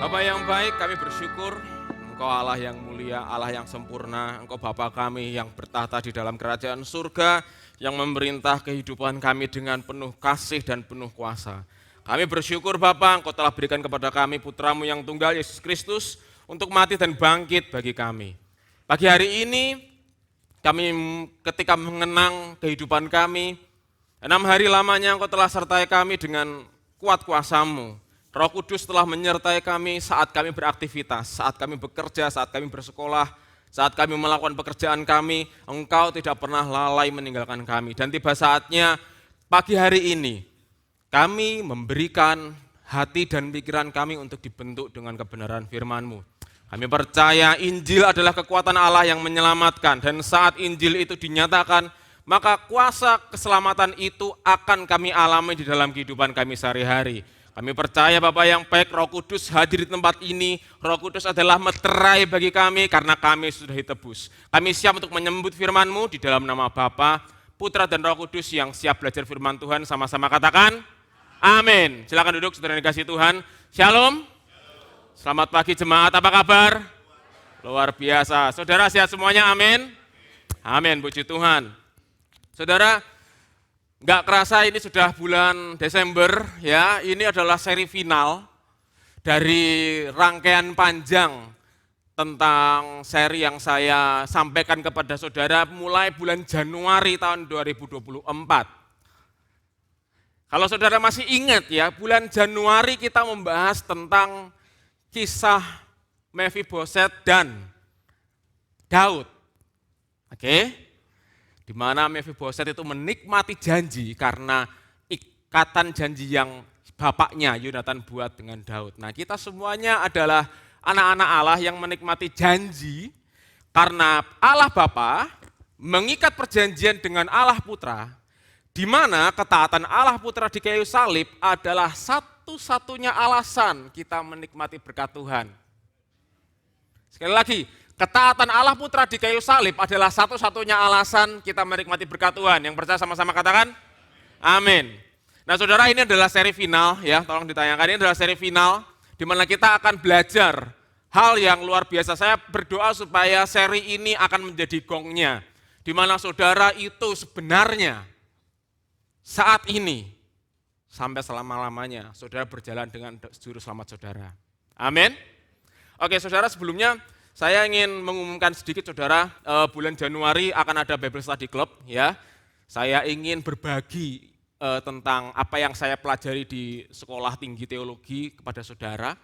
Bapa yang baik, kami bersyukur Engkau Allah yang mulia, Allah yang sempurna, Engkau Bapa kami yang bertahta di dalam kerajaan surga, yang memerintah kehidupan kami dengan penuh kasih dan penuh kuasa. Kami bersyukur Bapa, Engkau telah berikan kepada kami putramu yang tunggal Yesus Kristus untuk mati dan bangkit bagi kami. Pagi hari ini kami ketika mengenang kehidupan kami, 6 hari lamanya Engkau telah sertai kami dengan kuat kuasa-Mu. Roh Kudus telah menyertai kami saat kami beraktivitas, saat kami bekerja, saat kami bersekolah, saat kami melakukan pekerjaan kami. Engkau tidak pernah lalai meninggalkan kami. Dan tiba saatnya pagi hari ini kami memberikan hati dan pikiran kami untuk dibentuk dengan kebenaran firman-Mu. Kami percaya Injil adalah kekuatan Allah yang menyelamatkan, dan saat Injil itu dinyatakan, maka kuasa keselamatan itu akan kami alami di dalam kehidupan kami sehari-hari. Kami percaya Bapak yang baik, Roh Kudus hadir di tempat ini. Roh Kudus adalah meterai bagi kami karena kami sudah ditebus. Kami siap untuk menyambut firman-Mu di dalam nama Bapa, Putra dan Roh Kudus yang siap belajar firman Tuhan. Sama-sama katakan, amin. Silakan duduk saudara yang dikasihi Tuhan. Shalom. Selamat pagi jemaat, apa kabar? Luar biasa. Saudara sehat semuanya, amin. Amin, puji Tuhan. Saudara, nggak kerasa ini sudah bulan Desember ya, ini adalah seri final dari rangkaian panjang tentang seri yang saya sampaikan kepada saudara mulai bulan Januari tahun 2024. Kalau saudara masih ingat ya, bulan Januari kita membahas tentang kisah Mephiboset dan Daud. Oke? Di mana Mephiboset itu menikmati janji karena ikatan janji yang bapaknya Yonatan buat dengan Daud. Nah, kita semuanya adalah anak-anak Allah yang menikmati janji karena Allah Bapa mengikat perjanjian dengan Allah Putra, di mana ketaatan Allah Putra di kayu salib adalah satu-satunya alasan kita menikmati berkat Tuhan. Sekali lagi, ketaatan Allah Putra di kayu salib adalah satu-satunya alasan kita menikmati berkat Tuhan. Yang percaya sama-sama katakan, amin. Nah saudara, ini adalah seri final ya, tolong ditanyakan, ini adalah seri final di mana kita akan belajar hal yang luar biasa. Saya berdoa supaya seri ini akan menjadi gongnya, di mana saudara itu sebenarnya saat ini sampai selama-lamanya saudara berjalan dengan juru selamat saudara. Amin. Oke saudara, sebelumnya saya ingin mengumumkan sedikit saudara, bulan Januari akan ada Bible Study Club ya. Saya ingin berbagi tentang apa yang saya pelajari di Sekolah Tinggi Teologi kepada saudara.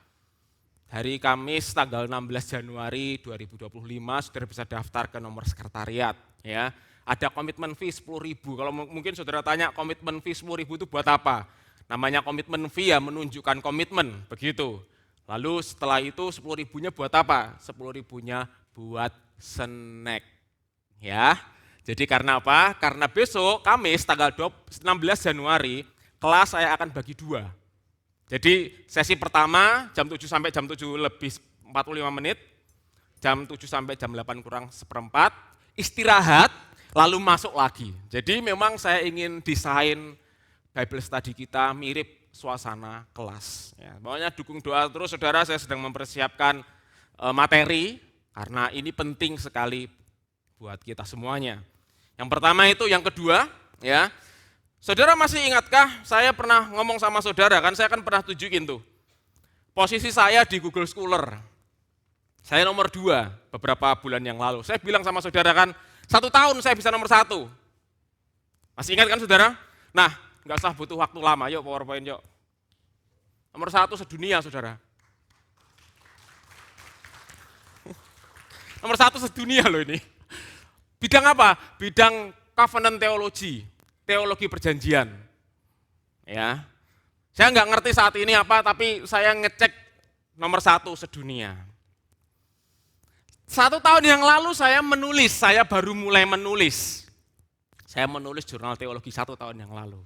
Hari Kamis tanggal 16 Januari 2025 saudara bisa daftar ke nomor sekretariat ya. Ada komitmen fee 10.000. Kalau mungkin saudara tanya komitmen fee 10.000 itu buat apa? Namanya komitmen fee ya, menunjukkan komitmen begitu. Lalu setelah itu 10.000-nya buat apa? 10.000-nya buat snack. Ya. Jadi karena apa? Karena besok Kamis tanggal 16 Januari kelas saya akan bagi 2. Jadi sesi pertama jam 7 sampai jam 7 lebih 45 menit. Jam 7 sampai jam 8 kurang seperempat. Istirahat lalu masuk lagi. Jadi memang saya ingin desain Bible study kita mirip suasana kelas. Ya, pokoknya dukung doa terus saudara, saya sedang mempersiapkan materi karena ini penting sekali buat kita semuanya. Yang pertama itu, yang kedua ya. Saudara masih ingatkah saya pernah ngomong sama saudara, kan saya kan pernah tunjukin tuh. Posisi saya di Google Scholar. Saya nomor 2 beberapa bulan yang lalu. Saya bilang sama saudara kan, 1 tahun saya bisa nomor 1. Masih ingat kan saudara? Nah, enggak usah butuh waktu lama, yuk PowerPoint yuk. Nomor 1 sedunia saudara. Nomor 1 sedunia loh ini. Bidang apa? Bidang covenant theology, teologi perjanjian. Ya, saya nggak ngerti saat ini apa, tapi saya ngecek nomor 1 sedunia. 1 tahun yang lalu saya baru mulai menulis. Saya menulis jurnal teologi 1 tahun yang lalu.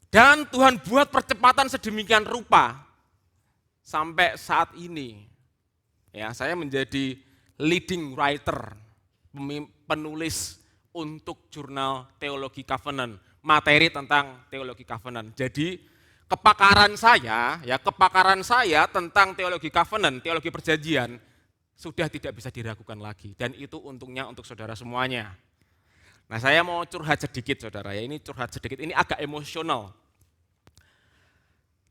Dan Tuhan buat percepatan sedemikian rupa sampai saat ini. Ya, saya menjadi leading writer, penulis untuk jurnal teologi covenant, materi tentang teologi covenant. Jadi kepakaran saya tentang teologi covenant, teologi perjanjian sudah tidak bisa diragukan lagi, dan itu untungnya untuk saudara semuanya. Nah, saya mau curhat sedikit saudara ya, ini curhat sedikit, ini agak emosional.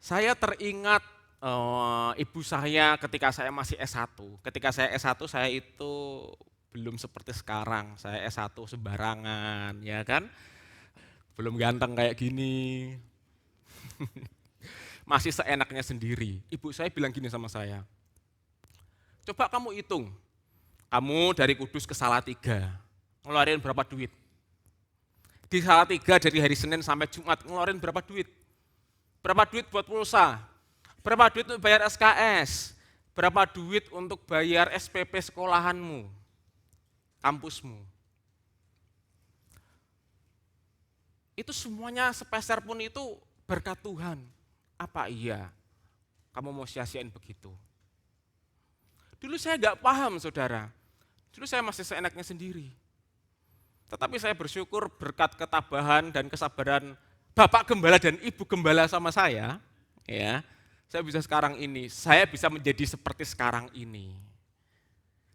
Saya teringat ibu saya ketika saya masih S1. Ketika saya S1 saya itu belum seperti sekarang, saya S1 sembarangan, ya kan? Belum ganteng kayak gini. Masih seenaknya sendiri. Ibu saya bilang gini sama saya, coba kamu hitung, kamu dari Kudus ke Salatiga, ngeluarin berapa duit? Di Salatiga dari hari Senin sampai Jumat, ngeluarin berapa duit? Berapa duit buat pulsa? Berapa duit untuk bayar SKS? Berapa duit untuk bayar SPP sekolahanmu, kampusmu? Itu semuanya sepeser pun itu berkat Tuhan. Apa iya kamu mau sia-siain begitu? Dulu saya nggak paham saudara, dulu saya masih seenaknya sendiri. Tetapi saya bersyukur berkat ketabahan dan kesabaran Bapak Gembala dan Ibu Gembala sama saya, ya, saya bisa sekarang ini, saya bisa menjadi seperti sekarang ini.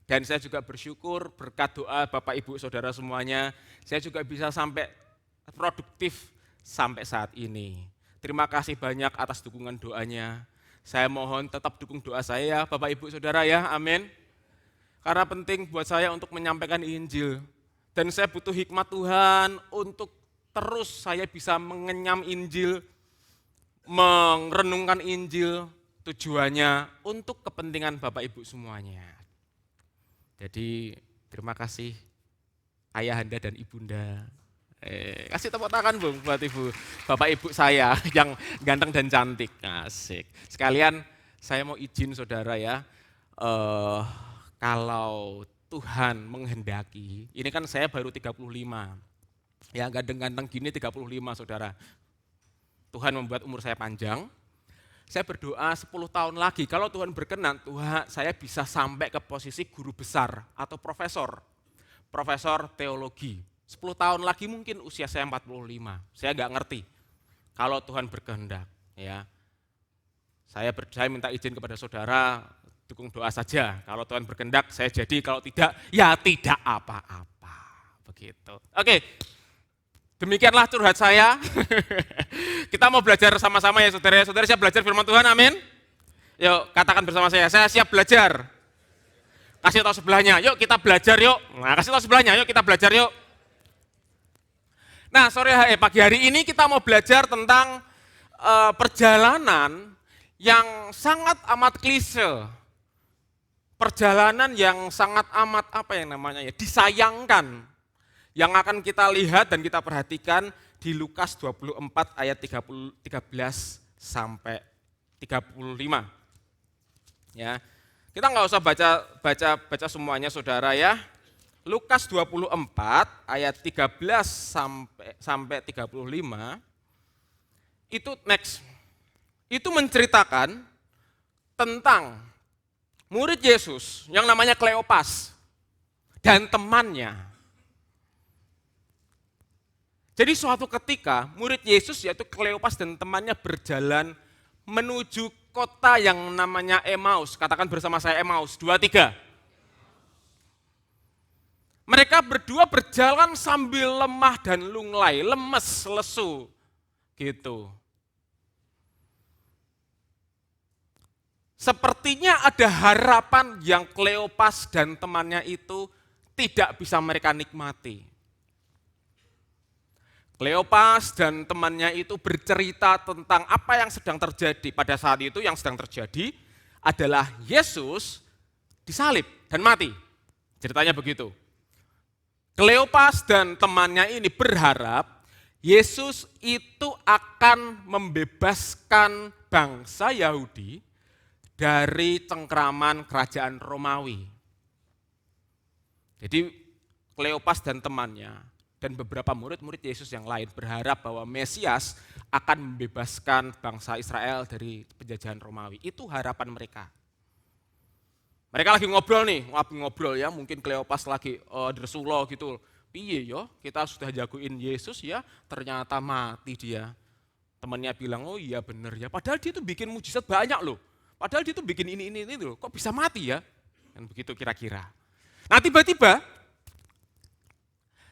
Dan saya juga bersyukur berkat doa Bapak Ibu Saudara semuanya, saya juga bisa sampai produktif sampai saat ini. Terima kasih banyak atas dukungan doanya. Saya mohon tetap dukung doa saya, Bapak Ibu Saudara ya, amin. Karena penting buat saya untuk menyampaikan Injil. Dan saya butuh hikmat Tuhan untuk terus saya bisa mengenyam Injil, merenungkan Injil, tujuannya untuk kepentingan Bapak Ibu semuanya. Jadi terima kasih Ayahanda dan Ibunda. Kasih tepuk tangan Bung buat Ibu, Bapak Ibu saya yang ganteng dan cantik. Asik. Sekalian saya mau izin saudara ya, kalau Tuhan menghendaki, ini kan saya baru 35, ya ganteng-ganteng gini 35 saudara. Tuhan membuat umur saya panjang, saya berdoa 10 tahun lagi, kalau Tuhan berkenan, Tuhan saya bisa sampai ke posisi guru besar atau profesor teologi. 10 tahun lagi mungkin usia saya 45, saya nggak ngerti. Kalau Tuhan berkehendak, ya. Saya minta izin kepada saudara, dukung doa saja. Kalau Tuhan berkehendak, saya jadi. Kalau tidak, ya tidak apa-apa. Begitu. Oke, demikianlah curhat saya. Kita mau belajar sama-sama ya saudara. Saudara siap belajar firman Tuhan, amin? Yuk, katakan bersama saya siap belajar. Kasih tahu sebelahnya, yuk kita belajar yuk. Nah, kasih tahu sebelahnya, yuk kita belajar yuk. Nah, pagi hari ini kita mau belajar tentang perjalanan yang sangat amat klise. Perjalanan yang sangat amat disayangkan. Yang akan kita lihat dan kita perhatikan di Lukas 24 ayat 13 sampai 35. Ya. Kita nggak usah baca semuanya saudara ya. Lukas 24 ayat 13 sampai 35 itu next. Itu menceritakan tentang murid Yesus yang namanya Kleopas dan temannya. Jadi suatu ketika murid Yesus yaitu Kleopas dan temannya berjalan menuju kota yang namanya Emmaus. Katakan bersama saya Emmaus, 2, 3. Mereka berdua berjalan sambil lemah dan lunglai, lemes, lesu, gitu. Sepertinya ada harapan yang Kleopas dan temannya itu tidak bisa mereka nikmati. Kleopas dan temannya itu bercerita tentang apa yang sedang terjadi. Pada saat itu yang sedang terjadi adalah Yesus disalib dan mati. Ceritanya begitu. Kleopas dan temannya ini berharap Yesus itu akan membebaskan bangsa Yahudi dari cengkraman kerajaan Romawi. Jadi Kleopas dan temannya dan beberapa murid-murid Yesus yang lain berharap bahwa Mesias akan membebaskan bangsa Israel dari penjajahan Romawi. Itu harapan mereka. Mereka lagi ngobrol ya, mungkin Kleopas lagi di Rasulullah gitu. Piye yo, kita sudah jagoin Yesus ya, ternyata mati dia. Temannya bilang, oh iya benar ya, padahal dia tuh bikin mujizat banyak loh. Padahal dia tuh bikin ini loh, kok bisa mati ya? Kan begitu kira-kira. Nah tiba-tiba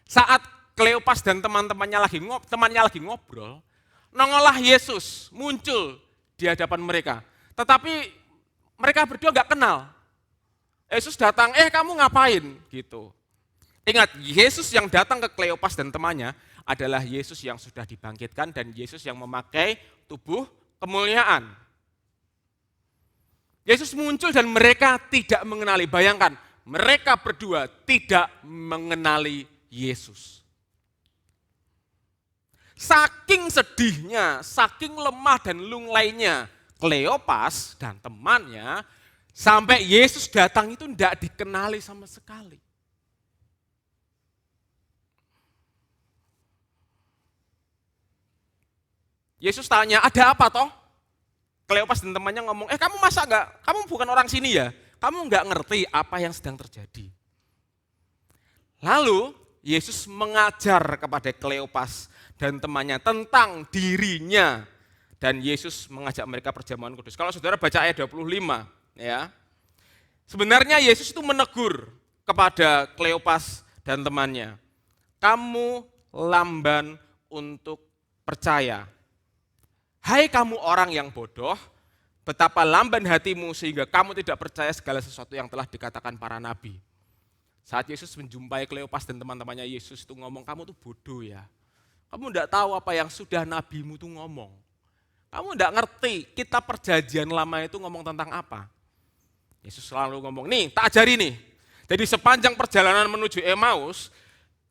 saat Kleopas dan temannya lagi ngobrol, nongollah Yesus muncul di hadapan mereka. Tetapi mereka berdua nggak kenal. Yesus datang, kamu ngapain? Gitu. Ingat, Yesus yang datang ke Kleopas dan temannya adalah Yesus yang sudah dibangkitkan dan Yesus yang memakai tubuh kemuliaan. Yesus muncul dan mereka tidak mengenali. Bayangkan, mereka berdua tidak mengenali Yesus. Saking sedihnya, saking lemah dan lunglainya Kleopas dan temannya, sampai Yesus datang itu tidak dikenali sama sekali. Yesus tanya, ada apa toh? Kleopas dan temannya ngomong, kamu masa kamu bukan orang sini ya? Kamu nggak ngerti apa yang sedang terjadi. Lalu Yesus mengajar kepada Kleopas dan temannya tentang dirinya. Dan Yesus mengajak mereka perjamuan kudus. Kalau saudara baca ayat 25, ya, sebenarnya Yesus itu menegur kepada Kleopas dan temannya. Kamu lamban untuk percaya. Hai kamu orang yang bodoh, betapa lamban hatimu sehingga kamu tidak percaya segala sesuatu yang telah dikatakan para nabi. Saat Yesus menjumpai Kleopas dan teman-temannya, Yesus itu ngomong, kamu tuh bodoh ya. Kamu tidak tahu apa yang sudah nabimu tuh ngomong. Kamu tidak ngerti kitab perjanjian lama itu ngomong tentang apa. Yesus selalu ngomong, nih tak ajari nih. Jadi sepanjang perjalanan menuju Emmaus,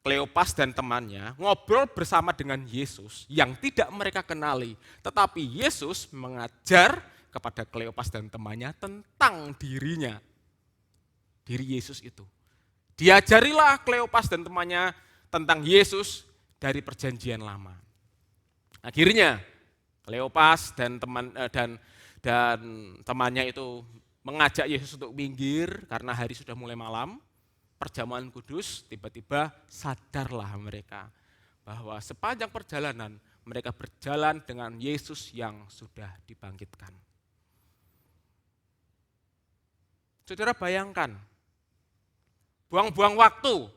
Kleopas dan temannya ngobrol bersama dengan Yesus yang tidak mereka kenali. Tetapi Yesus mengajar kepada Kleopas dan temannya tentang dirinya. Diri Yesus itu. Diajarilah Kleopas dan temannya tentang Yesus dari perjanjian lama. Akhirnya Kleopas dan temannya itu mengajak Yesus untuk minggir karena hari sudah mulai malam. Perjamuan kudus, tiba-tiba sadarlah mereka bahwa sepanjang perjalanan mereka berjalan dengan Yesus yang sudah dibangkitkan. Saudara bayangkan, buang-buang waktu.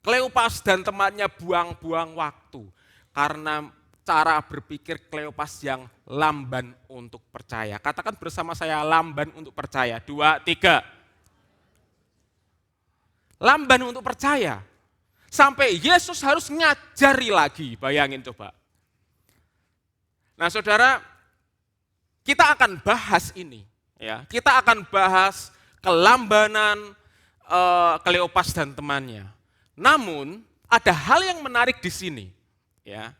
Kleopas dan temannya buang-buang waktu karena cara berpikir Kleopas yang lamban untuk percaya. Katakan bersama saya, lamban untuk percaya. 2, 3. Lamban untuk percaya. Sampai Yesus harus ngajari lagi, bayangin coba. Nah saudara, kita akan bahas ini. Ya, kita akan bahas kelambanan Kleopas dan temannya. Namun ada hal yang menarik di sini. Ya,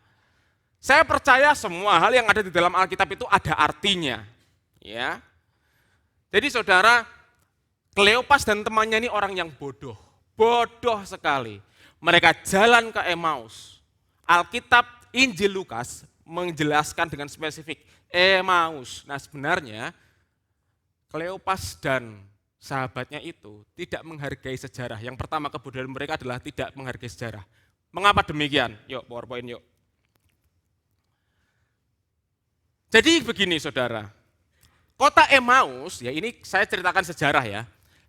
saya percaya semua hal yang ada di dalam Alkitab itu ada artinya. Ya, jadi saudara, Kleopas dan temannya ini orang yang bodoh. Bodoh sekali. Mereka jalan ke Emmaus. Alkitab Injil Lukas menjelaskan dengan spesifik Emmaus. Nah sebenarnya Kleopas dan sahabatnya itu tidak menghargai sejarah. Yang pertama kebodohan mereka adalah tidak menghargai sejarah. Mengapa demikian? Yuk PowerPoint yuk. Jadi begini saudara. Kota Emmaus, ya ini saya ceritakan sejarah ya.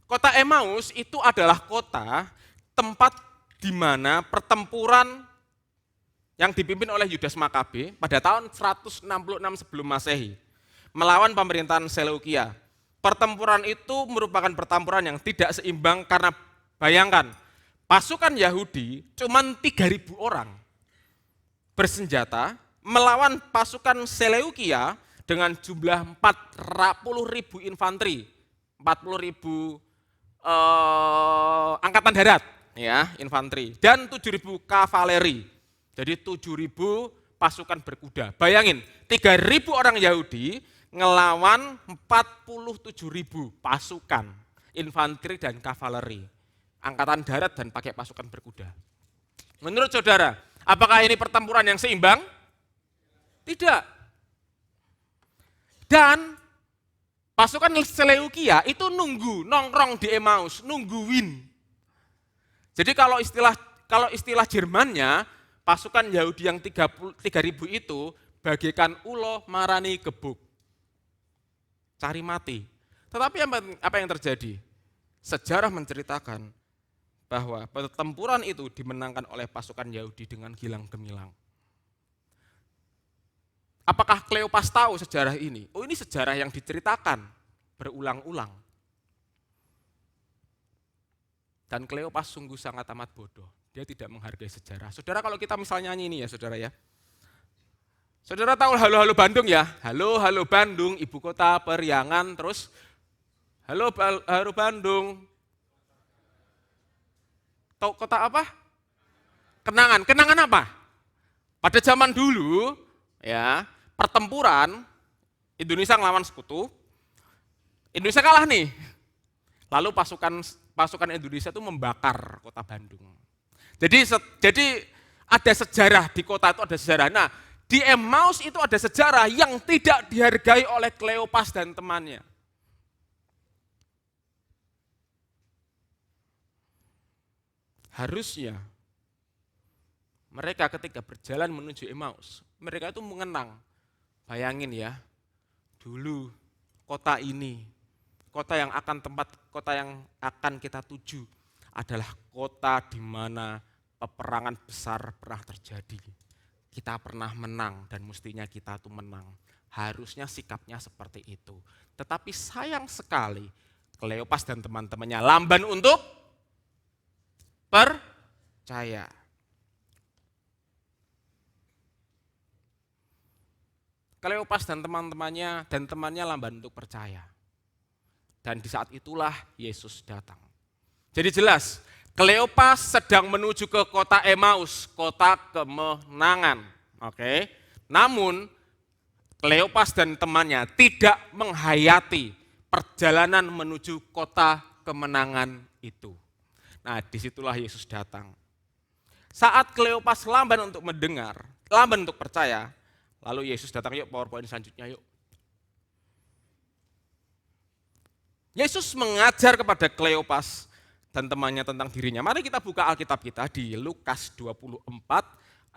Kota Emmaus itu adalah kota tempat di mana pertempuran yang dipimpin oleh Yudas Makabe pada tahun 166 sebelum Masehi melawan pemerintahan Seleukia. Pertempuran itu merupakan pertempuran yang tidak seimbang karena bayangkan pasukan Yahudi cuma 3.000 orang bersenjata melawan pasukan Seleukia dengan jumlah 40.000 infanteri, 40.000 angkatan darat, ya infanteri, dan 7.000 kavaleri. Jadi 7.000 pasukan berkuda. Bayangin, 3.000 orang Yahudi ngelawan 47.000 pasukan infanteri dan kavaleri, angkatan darat dan pakai pasukan berkuda. Menurut saudara, apakah ini pertempuran yang seimbang? Tidak. Dan pasukan Seleukia itu nongkrong di Emmaus, nungguin. Jadi kalau istilah Jermannya, pasukan Yahudi yang 3.000 itu bagaikan ulo marani gebuk. Cari mati. Tetapi apa yang terjadi? Sejarah menceritakan bahwa pertempuran itu dimenangkan oleh pasukan Yahudi dengan gilang gemilang. Apakah Kleopas tahu sejarah ini? Oh, ini sejarah yang diceritakan berulang-ulang. Dan Kleopas sungguh sangat amat bodoh. Dia tidak menghargai sejarah. Saudara, kalau kita misalnya nyanyi ini ya saudara ya. Saudara tahu halo-halo Bandung ya? Halo-halo Bandung, ibu kota periangan. Terus halo Bandung. Tahu kota apa? Kenangan. Kenangan apa? Pada zaman dulu, ya, pertempuran Indonesia ngelawan sekutu. Indonesia kalah nih. Lalu pasukan Indonesia itu membakar kota Bandung. Jadi ada sejarah di kota itu, ada sejarah. Nah, di Emmaus itu ada sejarah yang tidak dihargai oleh Kleopas dan temannya. Harusnya mereka ketika berjalan menuju Emmaus, mereka itu mengenang. Bayangin ya, dulu kota ini, kota yang akan kita tuju adalah kota di mana peperangan besar pernah terjadi. Kita pernah menang dan mestinya kita tuh menang. Harusnya sikapnya seperti itu. Tetapi sayang sekali, Kleopas dan teman-temannya lamban untuk percaya. Kleopas dan temannya lamban untuk percaya. Dan di saat itulah Yesus datang. Jadi jelas, Kleopas sedang menuju ke kota Emmaus, kota kemenangan. Oke. Namun Kleopas dan temannya tidak menghayati perjalanan menuju kota kemenangan itu. Nah, disitulah Yesus datang. Saat Kleopas lamban untuk mendengar, lamban untuk percaya, lalu Yesus datang. Yuk PowerPoint selanjutnya yuk. Yesus mengajar kepada Kleopas dan temannya tentang dirinya. Mari kita buka Alkitab kita di Lukas 24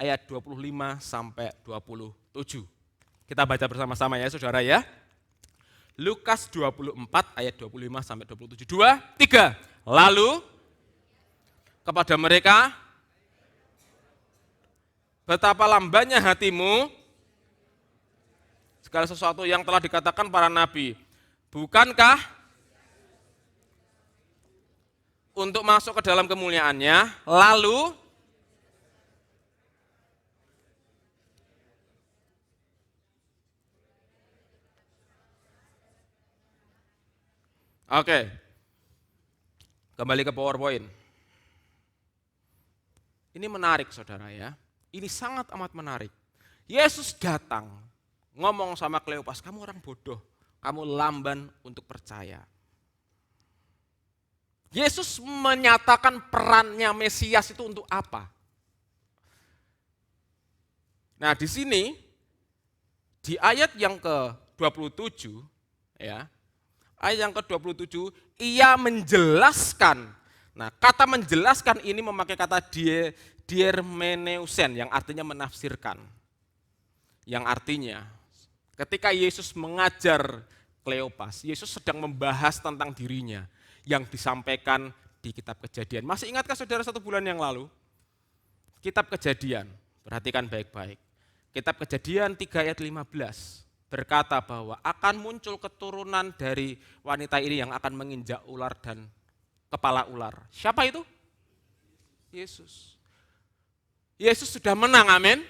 ayat 25 sampai 27. Kita baca bersama-sama ya saudara ya. Lukas 24 ayat 25 sampai 27. 2, 3. Lalu kepada mereka, betapa lambannya hatimu segala sesuatu yang telah dikatakan para nabi. Bukankah untuk masuk ke dalam kemuliaannya? Lalu oke. Kembali ke PowerPoint. Ini menarik saudara ya. Ini sangat amat menarik. Yesus datang ngomong sama Kleopas, kamu orang bodoh, kamu lamban untuk percaya. Yesus menyatakan perannya Mesias itu untuk apa? Nah, di sini di ayat yang ke-27 ya. Ayat yang ke-27 ia menjelaskan. Nah, kata menjelaskan ini memakai kata diermeneusen yang artinya menafsirkan. Yang artinya ketika Yesus mengajar Kleopas, Yesus sedang membahas tentang dirinya yang disampaikan di kitab Kejadian. Masih ingatkah saudara 1 bulan yang lalu? Kitab Kejadian, perhatikan baik-baik. Kitab Kejadian 3 ayat 15 berkata bahwa akan muncul keturunan dari wanita ini yang akan menginjak ular dan kepala ular. Siapa itu? Yesus. Yesus sudah menang, amin.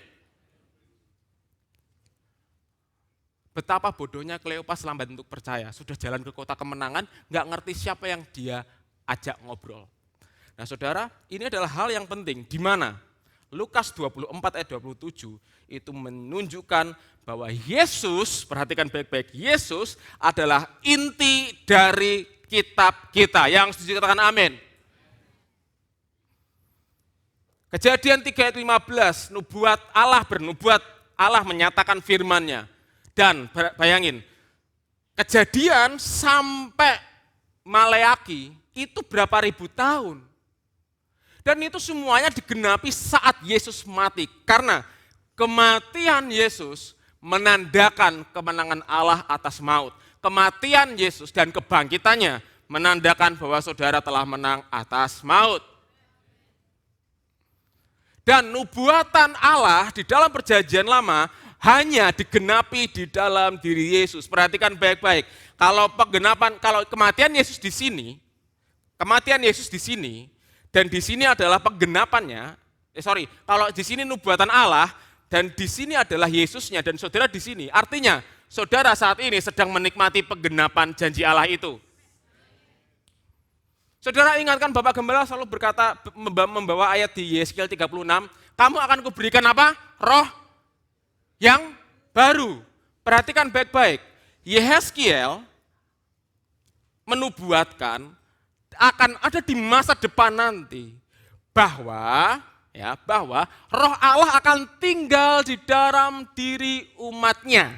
Betapa bodohnya Kleopas lambat untuk percaya. Sudah jalan ke kota kemenangan, nggak ngerti siapa yang dia ajak ngobrol. Nah saudara, ini adalah hal yang penting. Di mana? Lukas 24 ayat 27 itu menunjukkan bahwa Yesus, perhatikan baik-baik, Yesus adalah inti dari kitab kita. Yang setuju katakan amin. Kejadian 3 ayat 15, nubuat Allah menyatakan firman-Nya. Dan bayangin, Kejadian sampai Maleaki itu berapa ribu tahun. Dan itu semuanya digenapi saat Yesus mati. Karena kematian Yesus menandakan kemenangan Allah atas maut. Kematian Yesus dan kebangkitannya menandakan bahwa saudara telah menang atas maut. Dan nubuatan Allah di dalam perjanjian lama hanya digenapi di dalam diri Yesus. Perhatikan baik-baik. Kalau kematian Yesus di sini, dan di sini adalah penggenapannya. Kalau di sini nubuatan Allah dan di sini adalah Yesusnya dan saudara di sini. Artinya, saudara saat ini sedang menikmati penggenapan janji Allah itu. Saudara ingatkan Bapak Gembala selalu berkata, membawa ayat di Yeskiel 36, kamu akan kuberikan apa? Roh yang baru. Perhatikan baik-baik. Yeskiel menubuatkan akan ada di masa depan nanti bahwa Roh Allah akan tinggal di dalam diri umatnya.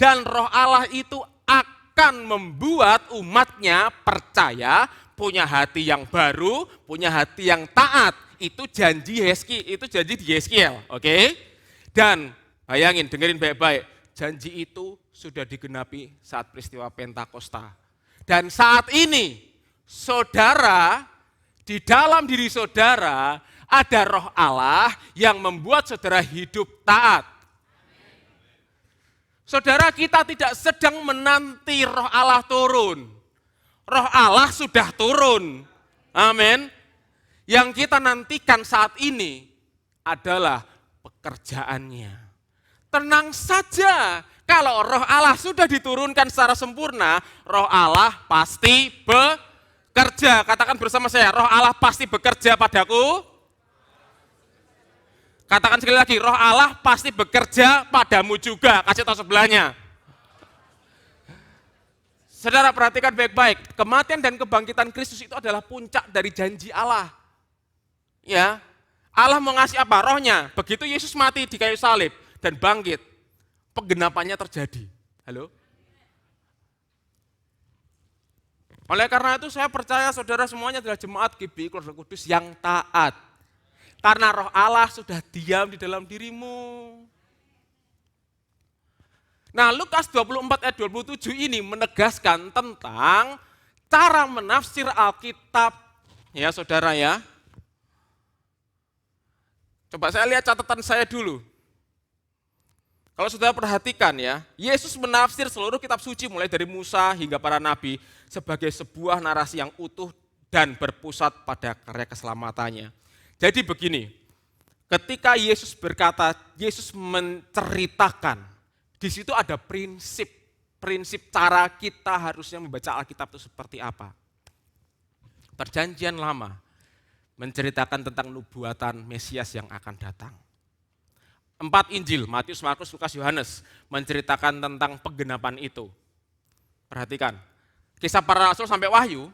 Dan Roh Allah itu akan membuat umatnya percaya, punya hati yang baru, punya hati yang taat. Itu janji di Yeskiel, oke? Dan bayangin, dengerin baik-baik, janji itu sudah digenapi saat peristiwa Pentakosta. Dan saat ini, saudara, di dalam diri saudara ada Roh Allah yang membuat saudara hidup taat. Saudara, kita tidak sedang menanti Roh Allah turun. Roh Allah sudah turun. Amin. Yang kita nantikan saat ini adalah pekerjaannya. Tenang saja, kalau Roh Allah sudah diturunkan secara sempurna, Roh Allah pasti bekerja. Katakan bersama saya, Roh Allah pasti bekerja padaku. Katakan sekali lagi, Roh Allah pasti bekerja padamu juga. Kasih tahu sebelahnya. Saudara perhatikan baik-baik, kematian dan kebangkitan Kristus itu adalah puncak dari janji Allah. Ya, Allah mau ngasih apa? Rohnya. Begitu Yesus mati di kayu salib dan bangkit, penggenapannya terjadi. Halo? Oleh karena itu saya percaya saudara semuanya adalah jemaat GBI Keluarga Kudus yang taat. Karena Roh Allah sudah diam di dalam dirimu. Nah, Lukas 24 ayat 27 ini menegaskan tentang cara menafsir Alkitab. Ya saudara ya. Coba saya lihat catatan saya dulu. Kalau saudara perhatikan ya, Yesus menafsir seluruh kitab suci mulai dari Musa hingga para nabi sebagai sebuah narasi yang utuh dan berpusat pada karya keselamatannya. Jadi begini, ketika Yesus berkata, Yesus menceritakan, di situ ada prinsip cara kita harusnya membaca Alkitab itu seperti apa. Perjanjian Lama menceritakan tentang nubuatan Mesias yang akan datang. 4 Injil, Matius, Markus, Lukas, Yohanes, menceritakan tentang penggenapan itu. Perhatikan, Kisah Para Rasul sampai Wahyu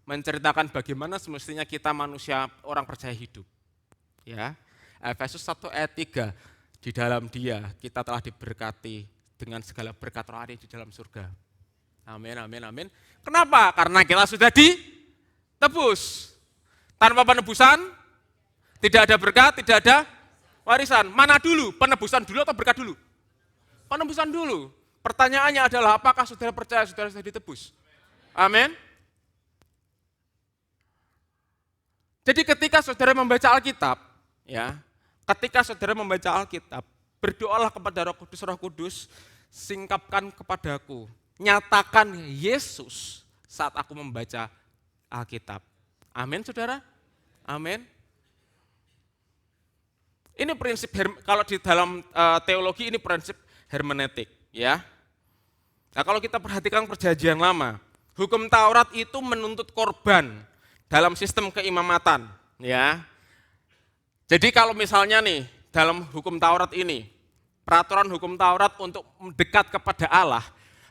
menceritakan bagaimana semestinya kita manusia orang percaya hidup. Ya, Efesus 1 ayat 3, di dalam Dia kita telah diberkati dengan segala berkat rohani di dalam surga. Amin, amin, amin. Kenapa? Karena kita sudah ditebus. Tanpa penebusan tidak ada berkat, tidak ada warisan. Mana dulu? Penebusan dulu atau berkat dulu? Penebusan dulu. Pertanyaannya adalah apakah saudara percaya saudara sudah ditebus? Amin. Jadi ketika saudara membaca Alkitab, ya, berdoalah kepada Roh Kudus, singkapkan kepadaku, nyatakan Yesus saat aku membaca Alkitab. Amin, saudara? Amin. Ini prinsip, kalau di dalam teologi ini prinsip hermeneutik, ya. Nah, kalau kita perhatikan perjanjian lama, hukum Taurat itu menuntut korban dalam sistem keimamatan, ya. Jadi kalau misalnya nih dalam hukum Taurat ini, peraturan hukum Taurat untuk mendekat kepada Allah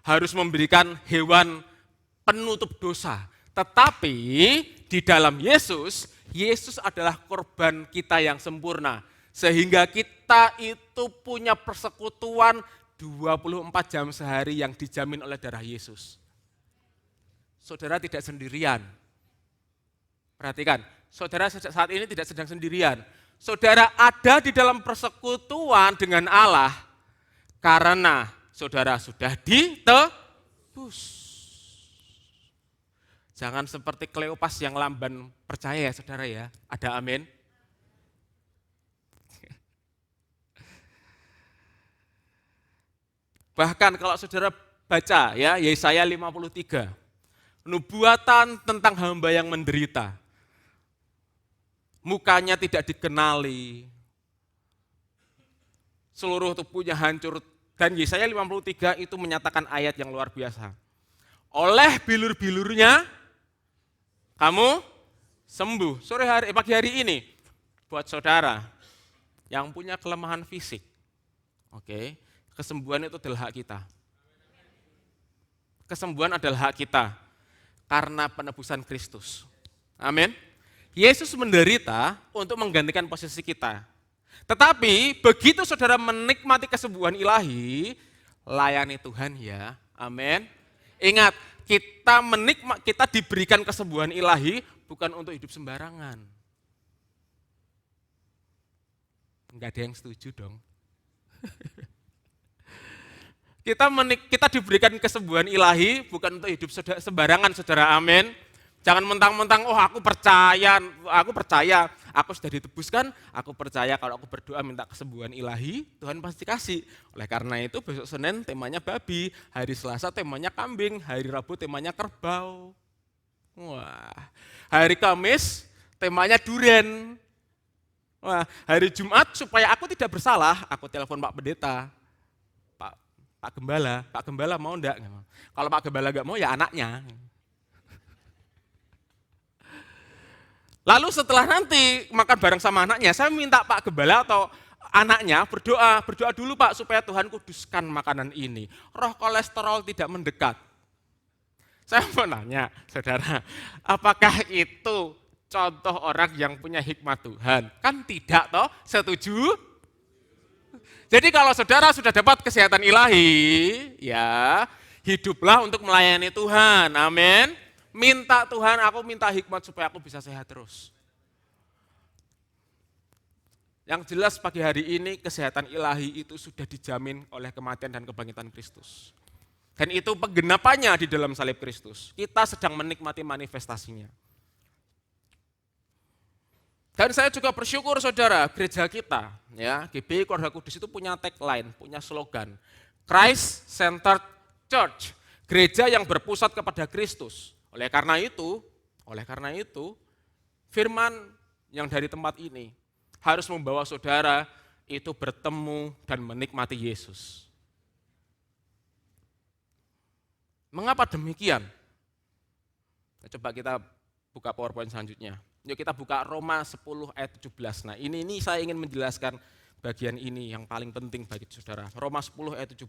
harus memberikan hewan penutup dosa. Tetapi di dalam Yesus adalah korban kita yang sempurna. Sehingga kita itu punya persekutuan 24 jam sehari yang dijamin oleh darah Yesus. Saudara tidak sendirian. Perhatikan, saudara saat ini tidak sedang sendirian. Saudara ada di dalam persekutuan dengan Allah Karena saudara sudah ditebus. Jangan seperti Kleopas yang lamban percaya ya saudara ya. Ada amin? Bahkan kalau saudara baca ya Yesaya 53, nubuatan tentang hamba yang menderita. Mukanya tidak dikenali, seluruh tubuhnya hancur. Dan Yesaya 53 itu menyatakan ayat yang luar biasa. Oleh bilur-bilurnya kamu sembuh. Pagi hari ini buat saudara yang punya kelemahan fisik. Oke. Kesembuhan itu adalah hak kita. Kesembuhan adalah hak kita karena penebusan Kristus. Amin. Yesus menderita untuk menggantikan posisi kita. Tetapi begitu saudara menikmati kesembuhan ilahi, layani Tuhan ya. Amin. Ingat, kita diberikan kesembuhan ilahi bukan untuk hidup sembarangan. Enggak ada yang setuju dong. Kita diberikan kesembuhan ilahi bukan untuk hidup sembarangan, saudara, amin. Jangan mentang-mentang, aku percaya, aku sudah ditebuskan, aku percaya kalau aku berdoa minta kesembuhan ilahi, Tuhan pasti kasih. Oleh karena itu besok Senin temanya babi, hari Selasa temanya kambing, hari Rabu temanya kerbau. Wah, hari Kamis temanya duren. Wah, hari Jumat supaya aku tidak bersalah, aku telepon Pak Pendeta. Pak Gembala mau enggak? Kalau Pak Gembala enggak mau ya anaknya. Lalu setelah nanti makan bareng sama anaknya, saya minta Pak Gembala atau anaknya berdoa dulu Pak supaya Tuhan kuduskan makanan ini. Roh kolesterol tidak mendekat. Saya mau nanya, saudara, apakah itu contoh orang yang punya hikmat Tuhan? Kan tidak toh, setuju? Jadi kalau saudara sudah dapat kesehatan ilahi, ya hiduplah untuk melayani Tuhan, amin. Minta Tuhan, aku minta hikmat supaya aku bisa sehat terus. Yang jelas pagi hari ini kesehatan ilahi itu sudah dijamin oleh kematian dan kebangkitan Kristus. Dan itu penggenapannya di dalam salib Kristus. Kita sedang menikmati manifestasinya. Dan saya juga bersyukur saudara, gereja kita, ya GBI Keluarga Kudus itu punya tagline, punya slogan, Christ Centered Church, gereja yang berpusat kepada Kristus. Oleh karena itu, firman yang dari tempat ini harus membawa saudara itu bertemu dan menikmati Yesus. Mengapa demikian? Coba kita buka PowerPoint selanjutnya. Yuk kita buka Roma 10 ayat 17. Nah ini saya ingin menjelaskan bagian ini yang paling penting bagi saudara. Roma 10 ayat 17.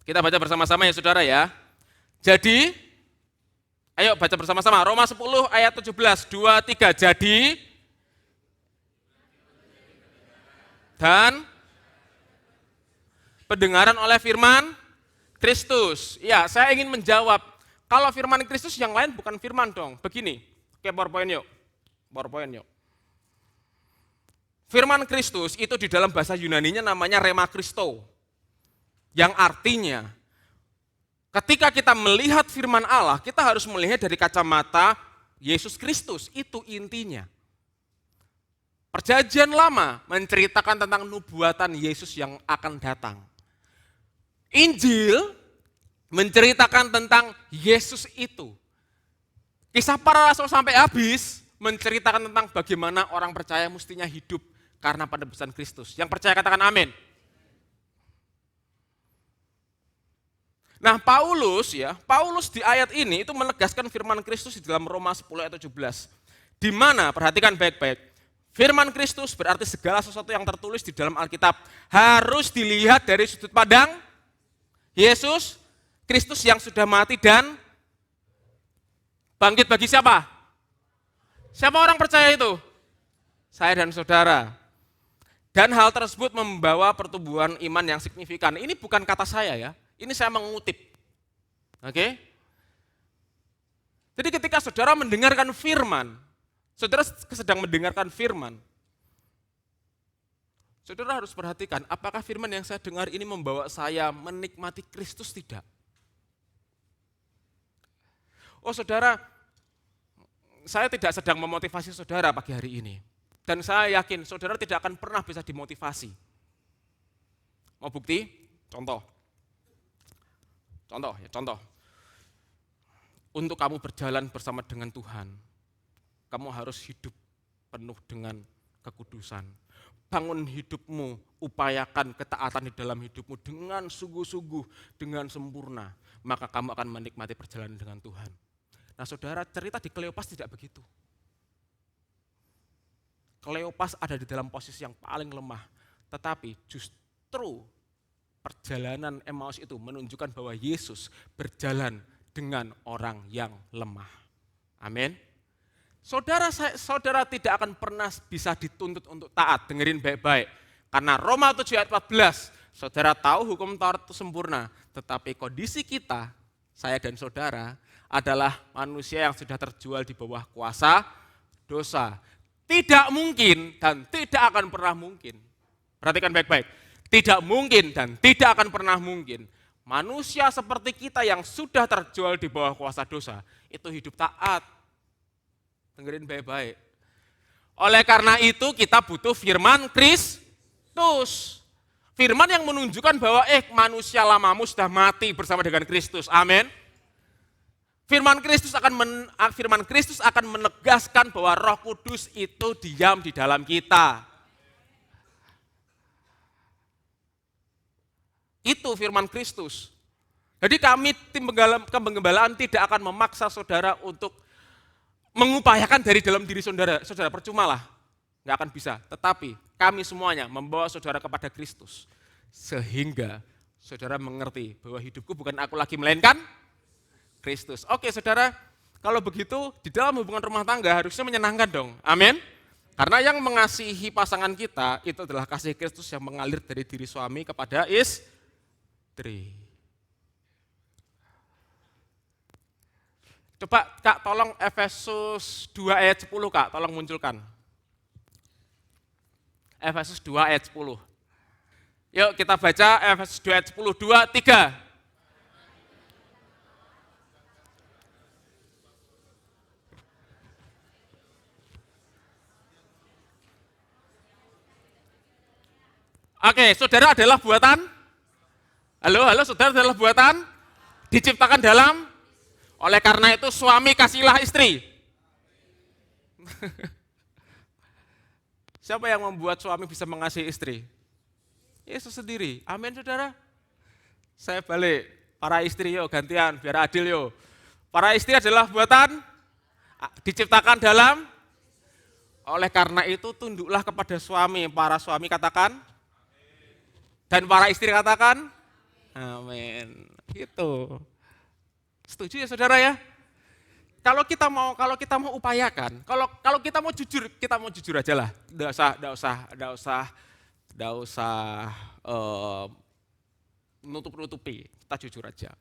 Kita baca bersama-sama ya saudara ya. Jadi, ayo baca bersama-sama. Roma 10 ayat 17, 2, 3. Jadi, dan pendengaran oleh firman Kristus. Ya, saya ingin menjawab. Kalau firman Kristus yang lain bukan firman dong. Begini, oke PowerPoint yuk. Firman Kristus itu di dalam bahasa Yunaninya namanya Rema Christo. Yang artinya, ketika kita melihat firman Allah, kita harus melihat dari kacamata Yesus Kristus. Itu intinya. Perjanjian Lama menceritakan tentang nubuatan Yesus yang akan datang. Injil menceritakan tentang Yesus itu. Kisah para rasul sampai habis menceritakan tentang bagaimana orang percaya mestinya hidup karena penebusan Kristus. Yang percaya katakan amin. Nah Paulus di ayat ini itu menegaskan firman Kristus di dalam Roma 10 ayat 17. Di mana, perhatikan baik-baik, firman Kristus berarti segala sesuatu yang tertulis di dalam Alkitab harus dilihat dari sudut pandang Yesus Kristus yang sudah mati dan bangkit bagi siapa? Siapa orang percaya itu? Saya dan saudara. Dan hal tersebut membawa pertumbuhan iman yang signifikan. Ini bukan kata saya ya, ini saya mengutip. Oke? Jadi ketika saudara mendengarkan firman, saudara sedang mendengarkan firman, Saudara harus perhatikan, apakah firman yang saya dengar ini membawa saya menikmati Kristus tidak? Oh saudara, saya tidak sedang memotivasi saudara pagi hari ini. Dan saya yakin saudara tidak akan pernah bisa dimotivasi. Mau bukti? Contoh. Untuk kamu berjalan bersama dengan Tuhan, kamu harus hidup penuh dengan kekudusan. Bangun hidupmu, upayakan ketaatan di dalam hidupmu dengan sungguh-sungguh, dengan sempurna. Maka kamu akan menikmati perjalanan dengan Tuhan. Nah saudara, cerita di Kleopas tidak begitu. Kleopas ada di dalam posisi yang paling lemah. Tetapi justru perjalanan Emmaus itu menunjukkan bahwa Yesus berjalan dengan orang yang lemah. Amin. Saudara tidak akan pernah bisa dituntut untuk taat, dengerin baik-baik. Karena Roma 7 ayat 14, saudara tahu hukum Taurat itu sempurna, tetapi kondisi kita, saya dan saudara, adalah manusia yang sudah terjual di bawah kuasa dosa. Tidak mungkin dan tidak akan pernah mungkin. Perhatikan baik-baik, tidak mungkin dan tidak akan pernah mungkin. Manusia seperti kita yang sudah terjual di bawah kuasa dosa, itu hidup taat. Dengerin baik-baik. Oleh karena itu kita butuh firman Kristus. Firman yang menunjukkan bahwa manusia lamamu sudah mati bersama dengan Kristus. Amin. Firman Kristus akan menegaskan bahwa Roh Kudus itu diam di dalam kita. Itu firman Kristus. Jadi kami tim pengembalaan tidak akan memaksa saudara untuk mengupayakan dari dalam diri saudara. Saudara percuma lah, nggak akan bisa. Tetapi kami semuanya membawa saudara kepada Kristus. Sehingga saudara mengerti bahwa hidupku bukan aku lagi melainkan Kristus. Oke saudara, kalau begitu di dalam hubungan rumah tangga harusnya menyenangkan dong. Amin. Karena yang mengasihi pasangan kita itu adalah kasih Kristus yang mengalir dari diri suami kepada istri. Coba Kak tolong Efesus 2 ayat 10 Kak, tolong munculkan. Efesus 2 ayat 10. Yuk kita baca Efesus 2 ayat 10, 2, 3. Oke, saudara adalah buatan? Halo, saudara adalah buatan? Diciptakan dalam? Oleh karena itu suami kasihlah istri. Siapa yang membuat suami bisa mengasihi istri? Yesus sendiri. Amin saudara. Saya balik, para istri yuk gantian biar adil yuk. Para istri adalah buatan diciptakan dalam. Oleh karena itu tunduklah kepada suami. Para suami katakan dan para istri katakan amin. Gitu. Setuju ya saudara ya? Kalau kita mau upayakan, kalau kita mau jujur aja lah. Enggak usah nutup-nutupi, kita jujur aja.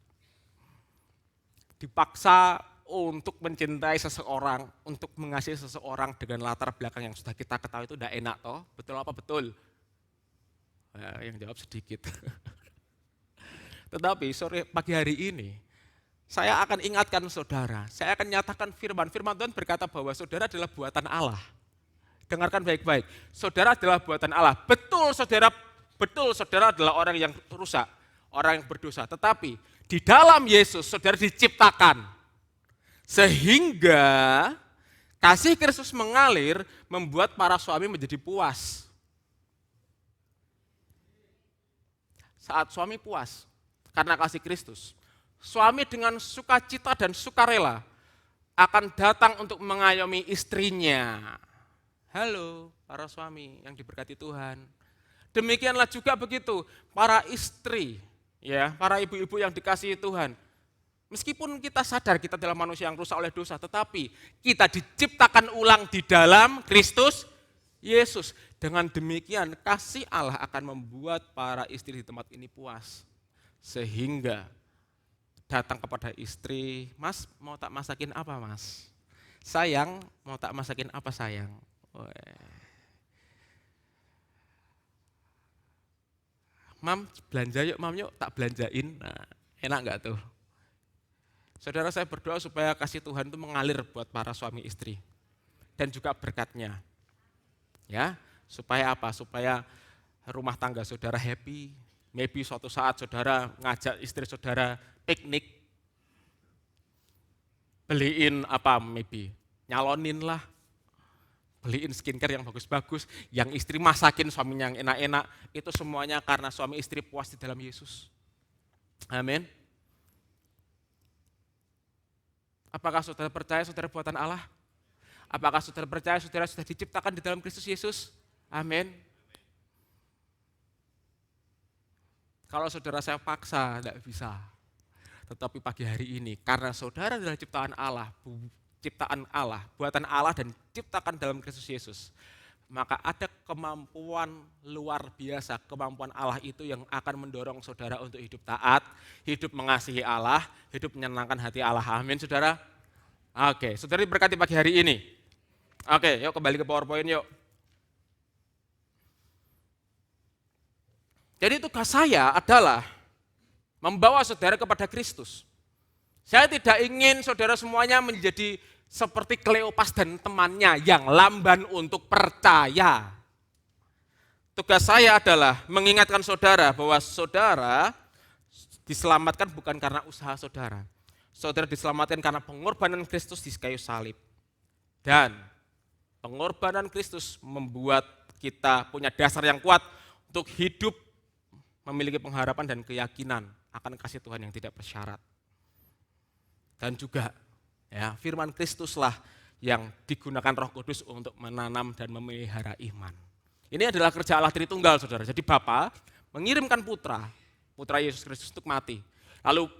Dipaksa untuk mencintai seseorang, untuk mengasihi seseorang dengan latar belakang yang sudah kita ketahui itu udah enak toh. Betul apa betul? Yang jawab sedikit. Tetapi sore pagi hari ini, saya akan ingatkan saudara, saya akan nyatakan firman Tuhan berkata bahwa saudara adalah buatan Allah. Dengarkan baik-baik, saudara adalah buatan Allah. Betul saudara adalah orang yang rusak, orang yang berdosa. Tetapi di dalam Yesus saudara diciptakan. Sehingga kasih Kristus mengalir membuat para suami menjadi puas. Saat suami puas karena kasih Kristus, suami dengan sukacita dan sukarela akan datang untuk mengayomi istrinya. Halo para suami yang diberkati Tuhan. Demikianlah juga begitu para istri, ya, para ibu-ibu yang dikasihi Tuhan. Meskipun kita sadar kita adalah manusia yang rusak oleh dosa, tetapi kita diciptakan ulang di dalam Kristus Yesus. Dengan demikian kasih Allah akan membuat para istri di tempat ini puas. Sehingga datang kepada istri, Mas mau tak masakin apa Mas? Sayang, mau tak masakin apa sayang? Mam, belanja yuk, mam yuk, tak belanjain. Nah, enak nggak tuh? Saudara, saya berdoa supaya kasih Tuhan itu mengalir buat para suami istri. Dan juga berkatnya. Ya, supaya apa? Supaya rumah tangga saudara happy. Maybe suatu saat saudara ngajak istri saudara piknik. Beliin apa maybe? Nyalonin lah. Beliin skincare yang bagus-bagus, yang istri masakin suaminya yang enak-enak, itu semuanya karena suami istri puas di dalam Yesus. Amin. Apakah saudara percaya saudara buatan Allah? Apakah saudara percaya saudara sudah diciptakan di dalam Kristus Yesus? Amin. Kalau saudara saya paksa, tidak bisa. Tetapi pagi hari ini, karena saudara adalah ciptaan Allah, buatan Allah dan ciptakan dalam Kristus Yesus, maka ada kemampuan luar biasa, kemampuan Allah itu yang akan mendorong saudara untuk hidup taat, hidup mengasihi Allah, hidup menyenangkan hati Allah. Amin, saudara. Oke, saudara diberkati pagi hari ini. Oke, yuk kembali ke PowerPoint yuk. Jadi tugas saya adalah membawa saudara kepada Kristus. Saya tidak ingin saudara semuanya menjadi seperti Kleopas dan temannya yang lamban untuk percaya. Tugas saya adalah mengingatkan saudara bahwa saudara diselamatkan bukan karena usaha saudara. Saudara diselamatkan karena pengorbanan Kristus di kayu salib. Dan pengorbanan Kristus membuat kita punya dasar yang kuat untuk hidup memiliki pengharapan dan keyakinan akan kasih Tuhan yang tidak bersyarat. Dan juga ya, firman Kristuslah yang digunakan Roh Kudus untuk menanam dan memelihara iman. Ini adalah kerja Allah Tritunggal, saudara. Jadi Bapa mengirimkan putra Yesus Kristus untuk mati. Lalu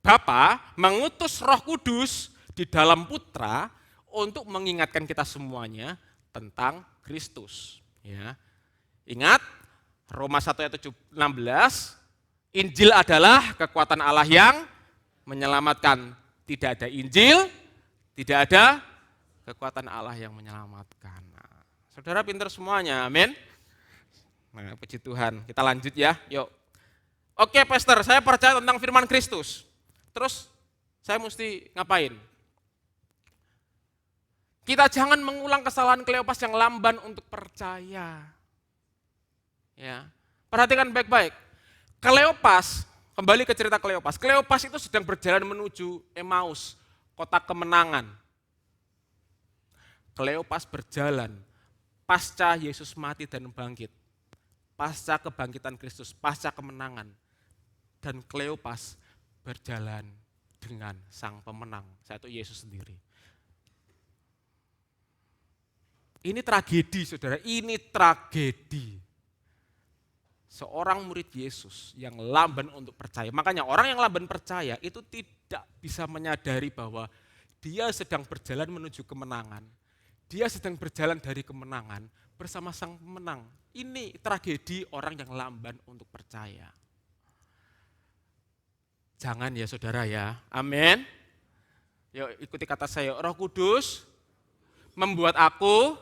Bapa mengutus Roh Kudus di dalam putra untuk mengingatkan kita semuanya tentang Kristus. Ya. Ingat, Roma 1 ayat 16, Injil adalah kekuatan Allah yang menyelamatkan. Tidak ada Injil, tidak ada kekuatan Allah yang menyelamatkan. Nah, saudara pintar semuanya, amin. Nah, puji Tuhan. Kita lanjut ya, yuk. Oke, Pastor, saya percaya tentang firman Kristus. Terus saya mesti ngapain? Kita jangan mengulang kesalahan Kleopas yang lamban untuk percaya. Ya, perhatikan baik-baik. Kleopas, kembali ke cerita Kleopas. Kleopas itu sedang berjalan menuju Emmaus, kota kemenangan. Kleopas berjalan pasca Yesus mati dan bangkit. Pasca kebangkitan Kristus, pasca kemenangan. Dan Kleopas berjalan dengan sang pemenang, yaitu Yesus sendiri. Ini tragedi, saudara, ini tragedi. Seorang murid Yesus yang lamban untuk percaya. Makanya orang yang lamban percaya itu tidak bisa menyadari bahwa dia sedang berjalan menuju kemenangan. Dia sedang berjalan dari kemenangan bersama sang pemenang. Ini tragedi orang yang lamban untuk percaya. Jangan ya saudara ya, amin. Yuk ikuti kata saya, Roh Kudus membuat aku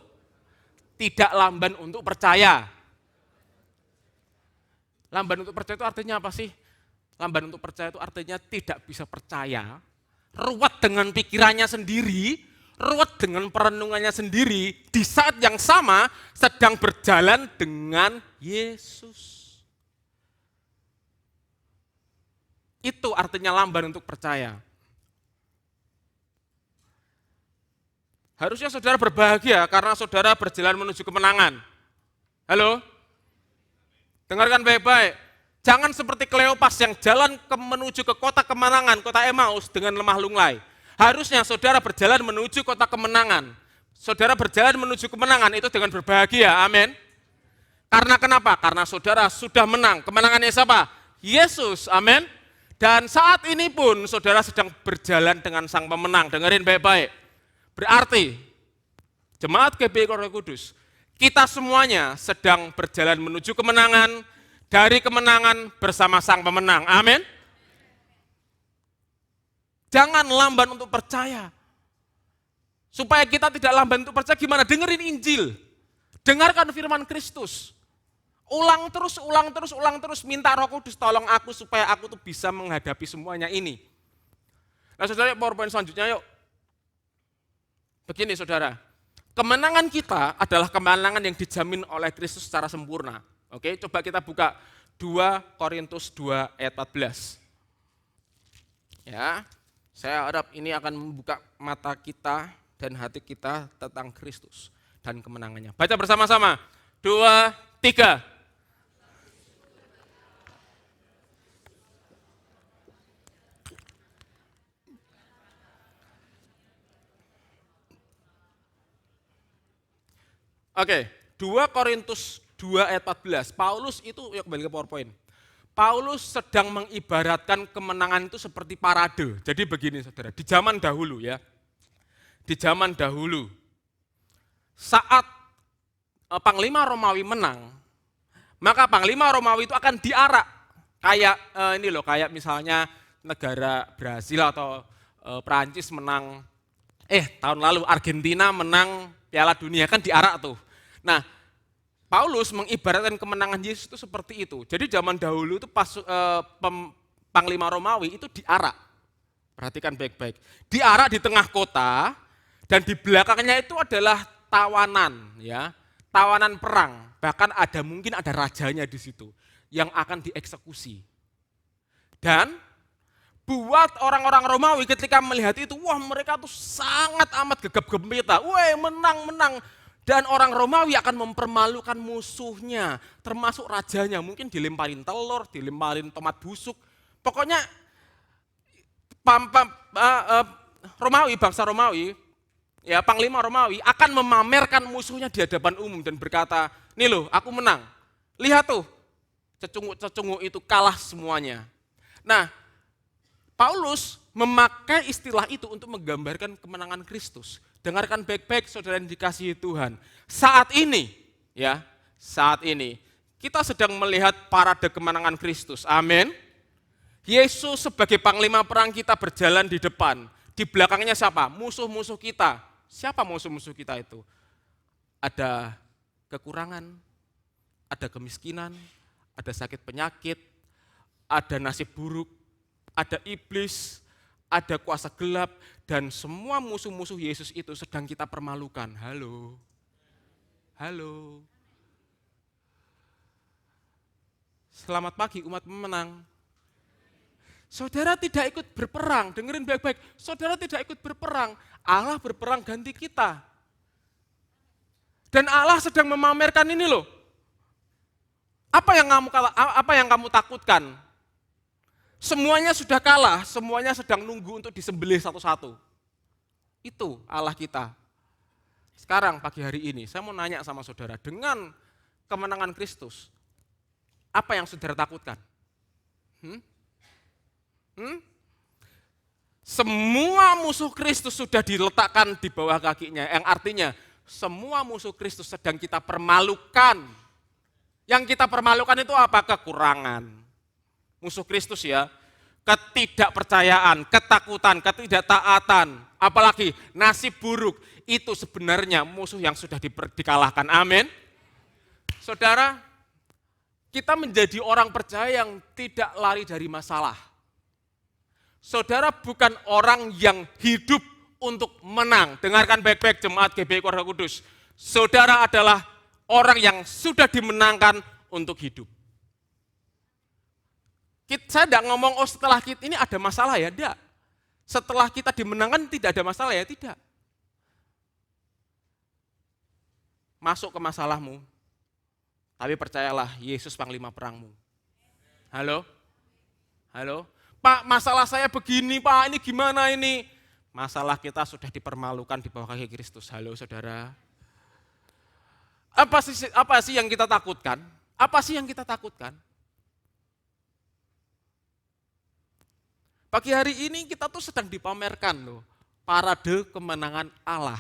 tidak lamban untuk percaya. Lamban untuk percaya itu artinya apa sih? Lamban untuk percaya itu artinya tidak bisa percaya, ruwet dengan pikirannya sendiri, ruwet dengan perenungannya sendiri, di saat yang sama sedang berjalan dengan Yesus. Itu artinya lamban untuk percaya. Harusnya saudara berbahagia karena saudara berjalan menuju kemenangan. Halo? Dengarkan baik-baik. Jangan seperti Kleopas yang jalan menuju ke kota kemenangan, kota Emmaus dengan lemah lunglai. Harusnya saudara berjalan menuju kota kemenangan. Saudara berjalan menuju kemenangan itu dengan berbahagia, amin. Karena kenapa? Karena saudara sudah menang. Kemenangannya siapa? Yesus, amin. Dan saat ini pun saudara sedang berjalan dengan sang pemenang. Dengerin baik-baik. Berarti, Jemaat GBI Roh Kudus, kita semuanya sedang berjalan menuju kemenangan, dari kemenangan bersama sang pemenang. Amin. Jangan lamban untuk percaya. Supaya kita tidak lamban untuk percaya gimana? Dengerin Injil. Dengarkan firman Kristus. ulang terus, minta Roh Kudus tolong aku supaya aku tuh bisa menghadapi semuanya ini. Nah saudara, PowerPoint selanjutnya yuk. Begini saudara, kemenangan kita adalah kemenangan yang dijamin oleh Kristus secara sempurna. Oke, coba kita buka 2 Korintus 2 ayat 14. Ya, saya harap ini akan membuka mata kita dan hati kita tentang Kristus dan kemenangannya. Baca bersama-sama, 2, 3. Oke, 2 Korintus 2 ayat 14. Paulus itu, ya kembali ke PowerPoint. Paulus sedang mengibaratkan kemenangan itu seperti parade. Jadi begini saudara, di zaman dahulu ya. Di zaman dahulu, saat Panglima Romawi menang, maka Panglima Romawi itu akan diarak. Kayak ini loh, kayak misalnya negara Brasil atau Perancis menang, tahun lalu Argentina menang Piala Dunia, kan diarak tuh. Nah, Paulus mengibaratkan kemenangan Yesus itu seperti itu. Jadi zaman dahulu itu Panglima Romawi itu diarak. Perhatikan baik-baik. Diarak di tengah kota dan di belakangnya itu adalah tawanan, ya, tawanan perang. Bahkan mungkin ada rajanya di situ yang akan dieksekusi. Dan buat orang-orang Romawi ketika melihat itu, wah mereka tuh sangat amat gegap gempita. Wah menang. Dan orang Romawi akan mempermalukan musuhnya, termasuk rajanya. Mungkin dilemparin telur, dilemparin tomat busuk. Pokoknya Romawi, bangsa Romawi, ya Panglima Romawi akan memamerkan musuhnya di hadapan umum dan berkata, nih loh aku menang. Lihat tuh, cecunguk-cecunguk itu kalah semuanya. Nah, Paulus memakai istilah itu untuk menggambarkan kemenangan Kristus. Dengarkan baik-baik saudara yang dikasihi Tuhan. Saat ini kita sedang melihat parade kemenangan Kristus. Amin. Yesus sebagai panglima perang kita berjalan di depan. Di belakangnya siapa? Musuh-musuh kita. Siapa musuh-musuh kita itu? Ada kekurangan, ada kemiskinan, ada sakit penyakit, ada nasib buruk, ada iblis, ada kuasa gelap, dan semua musuh-musuh Yesus itu sedang kita permalukan. Halo. Selamat pagi umat pemenang. Saudara tidak ikut berperang, dengerin baik-baik. Saudara tidak ikut berperang, Allah berperang ganti kita. Dan Allah sedang memamerkan ini loh. Apa yang kamu takutkan? Semuanya sudah kalah, semuanya sedang nunggu untuk disembelih satu-satu. Itu Allah kita. Sekarang pagi hari ini saya mau nanya sama saudara, dengan kemenangan Kristus, apa yang saudara takutkan? Semua musuh Kristus sudah diletakkan di bawah kakinya, yang artinya semua musuh Kristus sedang kita permalukan. Yang kita permalukan itu apa? Kekurangan. Musuh Kristus ya, ketidakpercayaan, ketakutan, ketidaktaatan, apalagi nasib buruk, itu sebenarnya musuh yang sudah dikalahkan. Amin. Saudara, kita menjadi orang percaya yang tidak lari dari masalah. Saudara bukan orang yang hidup untuk menang. Dengarkan baik-baik jemaat GBI Keluarga Kudus. Saudara adalah orang yang sudah dimenangkan untuk hidup. Saya tidak ngomong, setelah kita ini ada masalah ya, tidak. Setelah kita dimenangkan tidak ada masalah ya, tidak. Masuk ke masalahmu, tapi percayalah Yesus panglima perangmu. Halo? Pak, masalah saya begini Pak, ini gimana ini? Masalah kita sudah dipermalukan di bawah kaki Kristus. Halo saudara. Apa sih yang kita takutkan? Pagi hari ini kita tuh sedang dipamerkan loh, parade kemenangan Allah.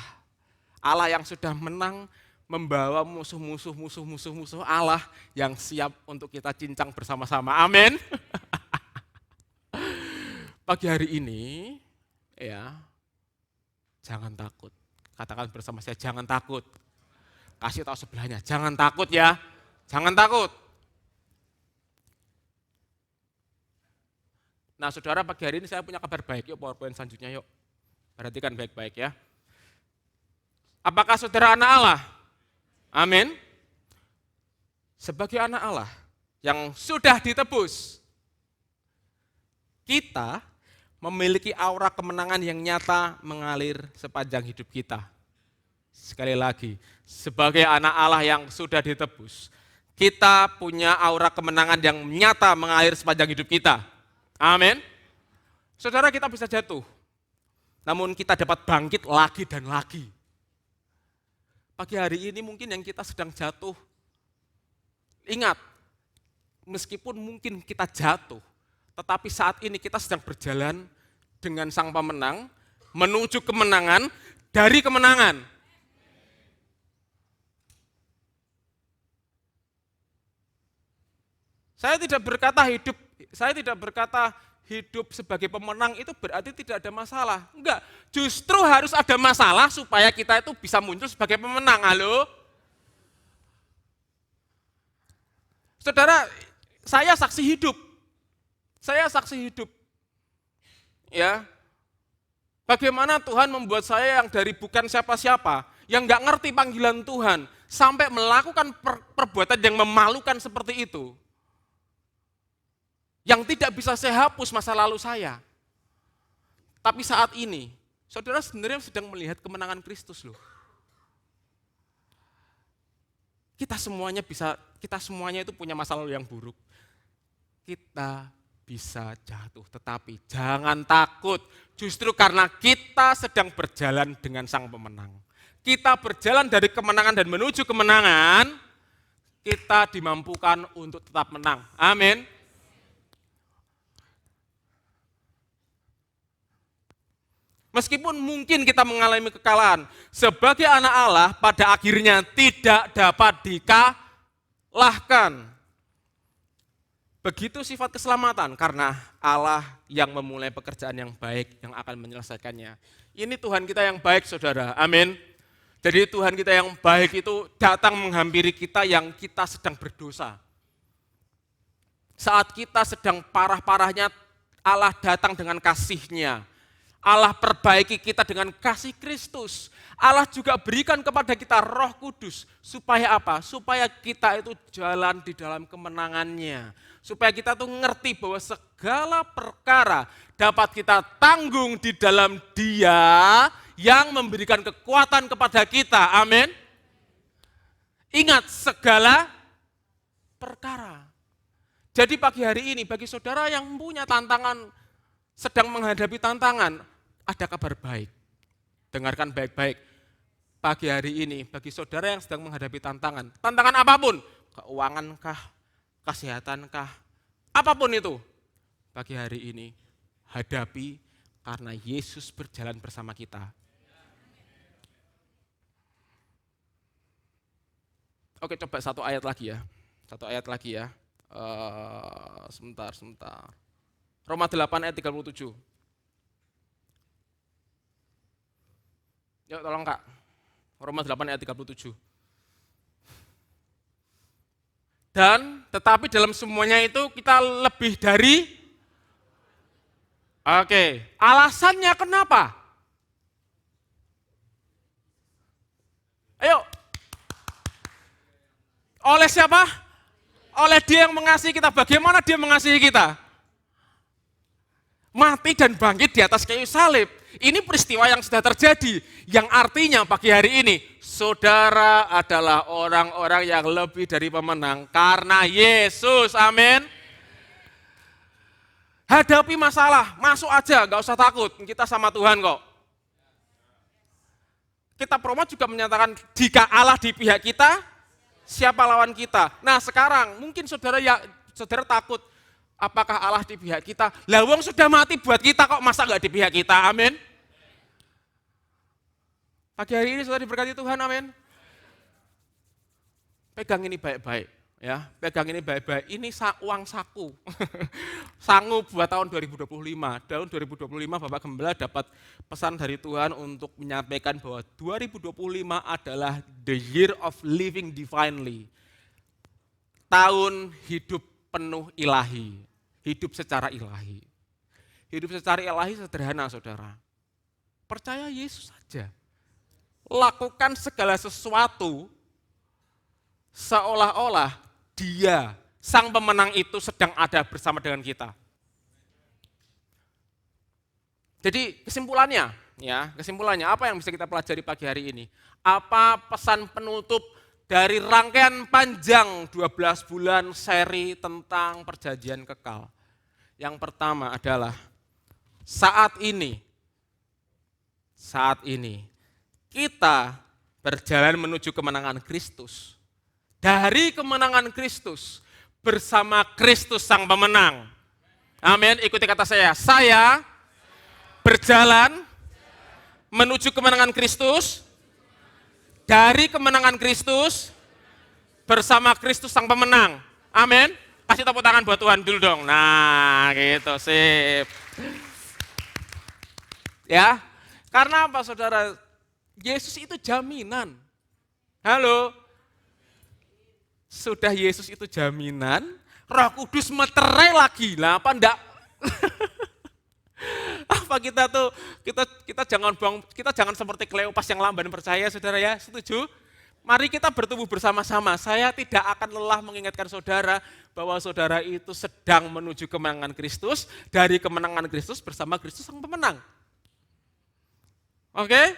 Allah yang sudah menang membawa musuh-musuh Allah yang siap untuk kita cincang bersama-sama. Amin. Pagi hari ini ya, jangan takut. Katakan bersama saya, jangan takut. Kasih tahu sebelahnya, jangan takut ya. Jangan takut. Nah saudara, pagi hari ini saya punya kabar baik. Yuk PowerPoint selanjutnya yuk. Perhatikan baik-baik ya. Apakah saudara anak Allah? Amin. Sebagai anak Allah yang sudah ditebus, kita memiliki aura kemenangan yang nyata mengalir sepanjang hidup kita. Sekali lagi, sebagai anak Allah yang sudah ditebus, kita punya aura kemenangan yang nyata mengalir sepanjang hidup kita. Amin. Saudara, kita bisa jatuh, namun kita dapat bangkit lagi dan lagi. Pagi hari ini mungkin yang kita sedang jatuh, ingat, meskipun mungkin kita jatuh, tetapi saat ini kita sedang berjalan dengan Sang Pemenang, menuju kemenangan dari kemenangan. Saya tidak berkata hidup sebagai pemenang itu berarti tidak ada masalah. Enggak, justru harus ada masalah supaya kita itu bisa muncul sebagai pemenang. Halo? Saudara, saya saksi hidup. Ya. Bagaimana Tuhan membuat saya yang dari bukan siapa-siapa, yang enggak ngerti panggilan Tuhan, sampai melakukan perbuatan yang memalukan seperti itu. Yang tidak bisa saya hapus masa lalu saya. Tapi saat ini, saudara sebenarnya sedang melihat kemenangan Kristus loh. Kita semuanya itu punya masa lalu yang buruk. Kita bisa jatuh, tetapi jangan takut. Justru karena kita sedang berjalan dengan Sang Pemenang. Kita berjalan dari kemenangan dan menuju kemenangan, kita dimampukan untuk tetap menang. Amin. Meskipun mungkin kita mengalami kekalahan, sebagai anak Allah pada akhirnya tidak dapat dikalahkan. Begitu sifat keselamatan, karena Allah yang memulai pekerjaan yang baik yang akan menyelesaikannya. Ini Tuhan kita yang baik, saudara. Amin. Jadi Tuhan kita yang baik itu datang menghampiri kita yang kita sedang berdosa. Saat kita sedang parah-parahnya, Allah datang dengan kasih-Nya. Allah perbaiki kita dengan kasih Kristus. Allah juga berikan kepada kita Roh Kudus. Supaya apa? Supaya kita itu jalan di dalam kemenangannya. Supaya kita tuh ngerti bahwa segala perkara dapat kita tanggung di dalam Dia yang memberikan kekuatan kepada kita. Amin. Ingat, segala perkara. Jadi pagi hari ini bagi saudara yang punya tantangan, sedang menghadapi tantangan, ada kabar baik. Dengarkan baik-baik. Pagi hari ini, bagi saudara yang sedang menghadapi tantangan apapun, keuangankah, kesehatankah, apapun itu, pagi hari ini, hadapi karena Yesus berjalan bersama kita. Oke, coba satu ayat lagi ya. Sebentar. Roma 8 ayat 37. Yuk tolong Kak. Roma 8 ayat 37. Dan tetapi dalam semuanya itu kita lebih dari. Oke, alasannya kenapa? Ayo. Oleh siapa? Oleh Dia yang mengasihi kita. Bagaimana Dia mengasihi kita? Mati dan bangkit di atas kayu salib. Ini peristiwa yang sudah terjadi. Yang artinya pagi hari ini, saudara adalah orang-orang yang lebih dari pemenang. Karena Yesus, amin. Hadapi masalah, masuk aja, gak usah takut. Kita sama Tuhan kok. Kita Promo juga menyatakan, jika Allah di pihak kita, siapa lawan kita? Nah sekarang, mungkin saudara takut, apakah Allah di pihak kita? Lah wong sudah mati buat kita kok, masa enggak di pihak kita? Amin. Pagi hari ini saudara diberkati Tuhan, amin. Pegang ini baik-baik, ya. Pegang ini baik-baik. Ini uang saku. Sangu buat tahun 2025. Tahun 2025 Bapak Gembala dapat pesan dari Tuhan untuk menyampaikan bahwa 2025 adalah the year of living divinely. tahun hidup penuh ilahi, hidup secara ilahi. Hidup secara ilahi sederhana, saudara. Percaya Yesus saja. Lakukan segala sesuatu seolah-olah Dia, Sang Pemenang itu sedang ada bersama dengan kita. Jadi kesimpulannya apa yang bisa kita pelajari pagi hari ini? Apa pesan penutup dari rangkaian panjang 12 bulan seri tentang perjanjian kekal? Yang pertama adalah saat ini kita berjalan menuju kemenangan Kristus. Dari kemenangan Kristus bersama Kristus Sang Pemenang. Amin, ikuti kata saya. Saya berjalan menuju kemenangan Kristus, dari kemenangan Kristus bersama Kristus Sang Pemenang. Amin. Kasih tepuk tangan buat Tuhan dulu dong. Nah, gitu, sip. Ya, karena apa saudara? Yesus itu jaminan. Halo? Sudah Yesus itu jaminan, Roh Kudus meterai lagi. Lah apa enggak? Apa kita jangan seperti Kleopas yang lamban percaya, saudara ya, setuju? Mari kita bertumbuh bersama-sama. Saya tidak akan lelah mengingatkan saudara bahwa saudara itu sedang menuju kemenangan Kristus, dari kemenangan Kristus bersama Kristus Sang Pemenang. Oke?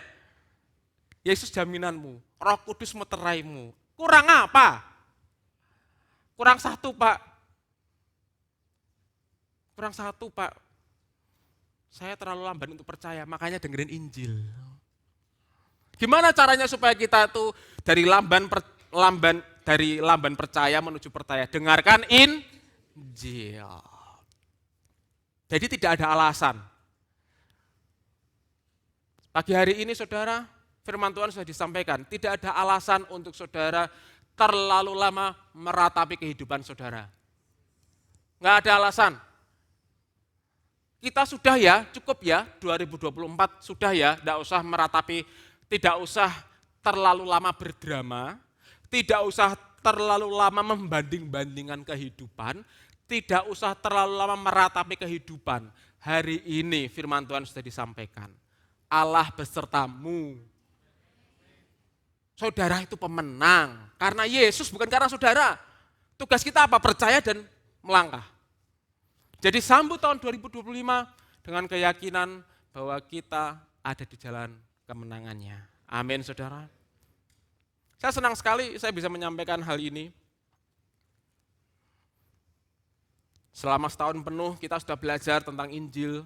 Yesus jaminanmu, Roh Kudus meteraimu. Kurang apa? Kurang satu, Pak. Saya terlalu lamban untuk percaya, makanya dengerin Injil. Gimana caranya supaya kita tuh dari lamban percaya menuju percaya? Dengarkan Injil. Jadi tidak ada alasan. Pagi hari ini saudara, firman Tuhan sudah disampaikan, tidak ada alasan untuk saudara terlalu lama meratapi kehidupan saudara. Enggak ada alasan. Kita sudah ya, cukup ya, 2024 sudah ya, tidak usah meratapi, tidak usah terlalu lama berdrama, tidak usah terlalu lama membanding-bandingkan kehidupan, tidak usah terlalu lama meratapi kehidupan. Hari ini firman Tuhan sudah disampaikan, Allah besertamu. Saudara itu pemenang, karena Yesus bukan karena saudara. Tugas kita apa? Percaya dan melangkah. Jadi sambut tahun 2025 dengan keyakinan bahwa kita ada di jalan kemenangannya. Amin, saudara. Saya senang sekali saya bisa menyampaikan hal ini. Selama setahun penuh kita sudah belajar tentang Injil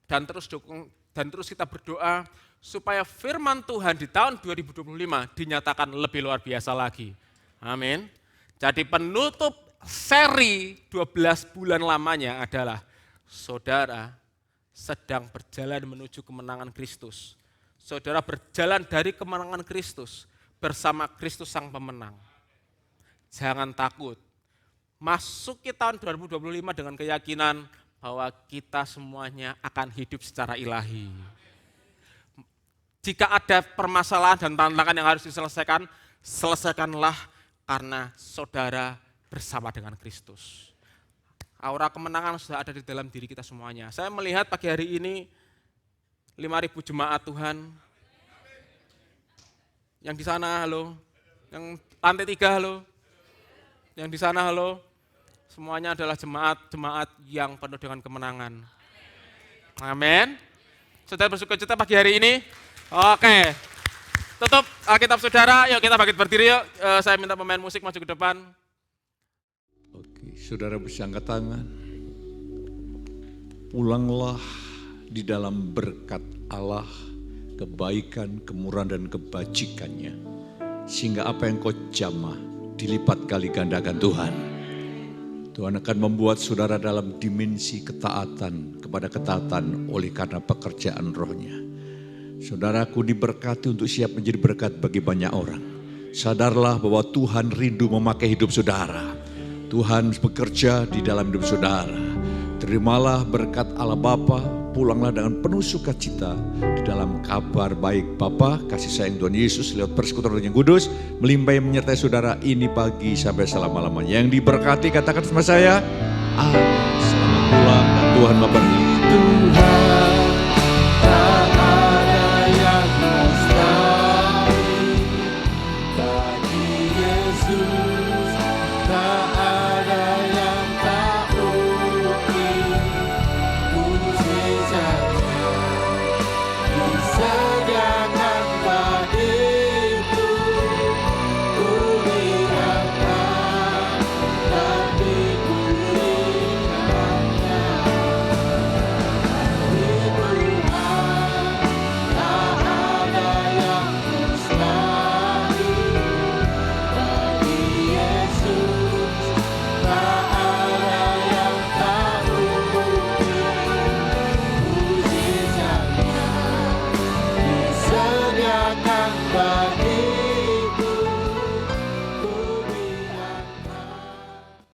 dan terus kita berdoa supaya firman Tuhan di tahun 2025 dinyatakan lebih luar biasa lagi. Amin. Jadi penutup seri 12 bulan lamanya adalah saudara sedang berjalan menuju kemenangan Kristus. Saudara berjalan dari kemenangan Kristus bersama Kristus Sang Pemenang. Jangan takut. Masuki tahun 2025 dengan keyakinan bahwa kita semuanya akan hidup secara ilahi. Jika ada permasalahan dan tantangan yang harus diselesaikan, selesaikanlah karena saudara bersama dengan Kristus. Aura kemenangan sudah ada di dalam diri kita semuanya. Saya melihat pagi hari ini 5.000 jemaat Tuhan. Yang di sana halo, yang lantai 3 halo, yang di sana halo. Semuanya adalah jemaat yang penuh dengan kemenangan. Amin. Saudara bersukacita pagi hari ini? Oke. Tutup Alkitab saudara, yuk kita bangkit berdiri yuk. Saya minta pemain musik maju ke depan. Oke, saudara bisa angkat tangan. Pulanglah di dalam berkat Allah, kebaikan, kemurahan dan kebajikannya. Sehingga apa yang kau jamah dilipat kali gandakan Tuhan. Tuhan akan membuat saudara dalam dimensi ketaatan kepada ketaatan oleh karena pekerjaan rohnya. Saudaraku diberkati untuk siap menjadi berkat bagi banyak orang. Sadarlah bahwa Tuhan rindu memakai hidup saudara. Tuhan bekerja di dalam hidup saudara. Terimalah berkat Allah Bapa, pulanglah dengan penuh sukacita di dalam kabar baik Bapa, kasih sayang Tuhan Yesus lewat persekutuan Roh yang Kudus melimpah menyertai saudara ini pagi sampai selama-lamanya. Yang diberkati katakan sama saya, amin. Selamat pulang dan Tuhan memberkati.